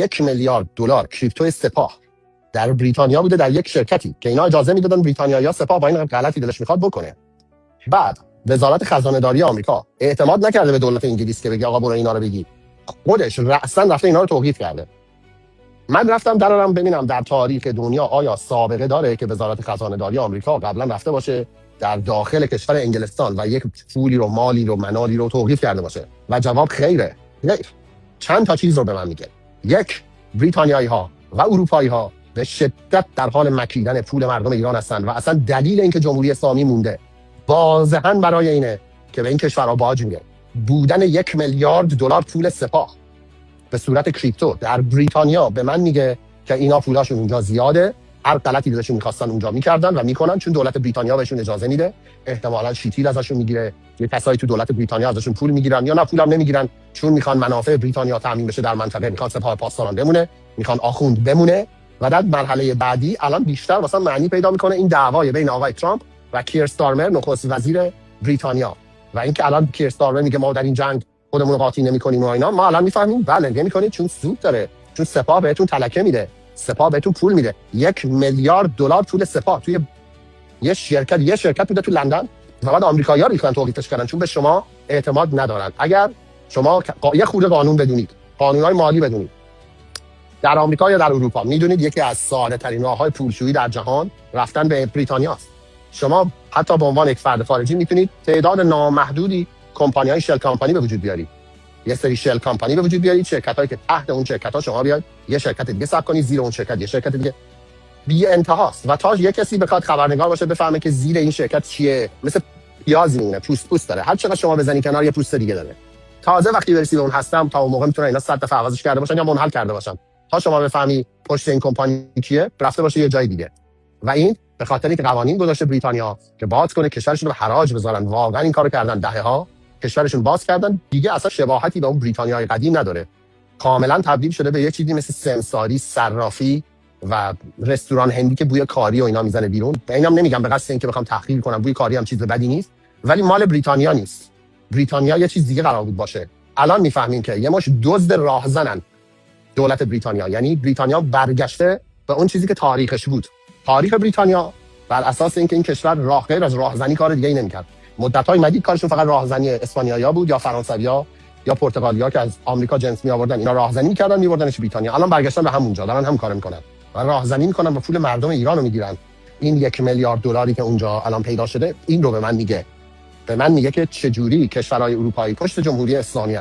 $1,000,000,000 کریپتو سپاه در بریتانیا بوده، در یک شرکتی که اینا اجازه میدادن بریتانیایی‌ها سپاه با این غلطی دلش میخواد بکنه. بعد وزارت خزانه داری آمریکا اعتماد نکرده به دولت انگلیس که بگه آقا برو اینا رو بگی، خودش رأساً رفته اینا رو توقیف کرده. من رفتم درارم ببینم در تاریخ دنیا آیا سابقه داره که وزارت خزانه داری آمریکا قبلا رفته باشه در داخل کشور انگلستان و یک پولی رو، مالی رو، منالی رو توقیف کرده باشه؟ و جواب خیره. چند تا چیز رو به من میگه. یک، بریتانیایی ها و اروپایی ها به شدت در حال مکیدن پول مردم ایران هستن و اصلا دلیل اینکه جمهوری اسلامی مونده واضحاً برای اینه که به این کشورها باج میده. بودن $1,000,000,000 پول سپاه به صورت کریپتو در بریتانیا به من میگه که اینا پولاشون اونجا زیاده، هر غلطی دلشون می‌خواستن اونجا می‌کردن و میکنن، چون دولت بریتانیا بهشون اجازه میده. احتمالاً شیتیل ازشون میگیره، یه کسایی تو دولت بریتانیا ازشون پول میگیرن، یا نه پولم نمیگیرن چون میخوان منافع بریتانیا تامین بشه در منطقه، میخوان سپاه پاسداران بمونه، میخوان آخوند بمونه. و در مرحله بعدی الان بیشتر مثلا معنی پیدا میکنه این دعوای بین آقای ترامپ و کیر استارمر نخست وزیر بریتانیا، و اینکه الان کیر استارمر میگه ما در این جنگ خودمون رو قاطی نمی‌کنیم و اینا. ما الان میفهمیم بله نمی‌کنید چون سود داره، چون سپاه بهتون تلکه میده، سپاه بهتون پول میده. $1,000,000,000 پول سپاه توی یه شرکت بوده تو لندن و بعد آمریکایی‌ها ریختن توقیفش کردن چون به شما اعتماد ندارن. اگر شما یه خورده قانون بدونید، قانون‌های مالی بدونید، در آمریکا یا در اروپا میدونید یکی از ساده‌ترین راه‌های پولشویی در جهان رفتن به بریتانیا است. شما حتی به عنوان یک فرد خارجی میتونید تعداد نامحدودی کمپانی‌های شل کمپانی به وجود بیارید. یه سری شل کمپانی به وجود بیارید، شرکتایی که تحت اون شرکت‌ها شما بیاید یه شرکت دیگه ثبت کنید، زیر اون شرکت یه شرکت دیگه، بی انتهاست. و تا یه کسی بخواد خبرنگار باشه بفهمه که زیر این شرکت چیه، مثل پیاز میمونه، پوست داره، هر چقدر شما بزنی کنار یه پوست دیگه داره. تازه وقتی برسی به اون هستم تا اون موقع میتونه اینا 100 دفعه عوضش کرده باشن یا منحل کرده باشن تا شما بفهمی پشت این کمپانی کیه، رفته باشه یه جای دیگه. و این به خاطر اینکه قوانین گذاشته بریتانیا که باز کنه کشورشون رو به حراج بذارن، واقعا این کارو کردن، دهه‌ها کشورشون باز کردن، دیگه اصلا شباهتی به اون بریتانیای قدیم نداره. کاملا تبدیل شده به یه چیزی مثل سمساری، صرافی و رستوران هندی که بوی کاری و اینا میزنه بیرون. اینم نمیگم به قصد اینکه بخوام تحقیر کنم، بوی کاری هم چیز بدی نیست، ولی مال بریتانیا نیست. بریتانیا یه چیز دیگه قرار بود باشه. الان میفهمیم که یه مش دزد راهزنن دولت بریتانیا. یعنی بریتانیا برگشته به اون چیزی که تاریخش بود. تاریخ بریتانیا بر اساس اینکه این کشور راه غیر از راهزنی کار دیگه ای نمی‌کرد. مدت‌های مدید کارشون فقط راهزنی اسپانیایی‌ها بود یا فرانسوی‌ها یا پرتغالی‌ها که از آمریکا جنس می‌آوردن، اینا راهزنی می‌کردن می‌بردنش بریتانیا. الان برگشتن به همونجا، دارن هم کار می‌کنن و راهزنی می‌کنن و پول مردم ایران رو می‌گیرن. این $1,000,000,000 که اونجا الان پیدا شده این رو به من میگه که چجوری کشورهای اروپایی پشت جمهوری اسلامی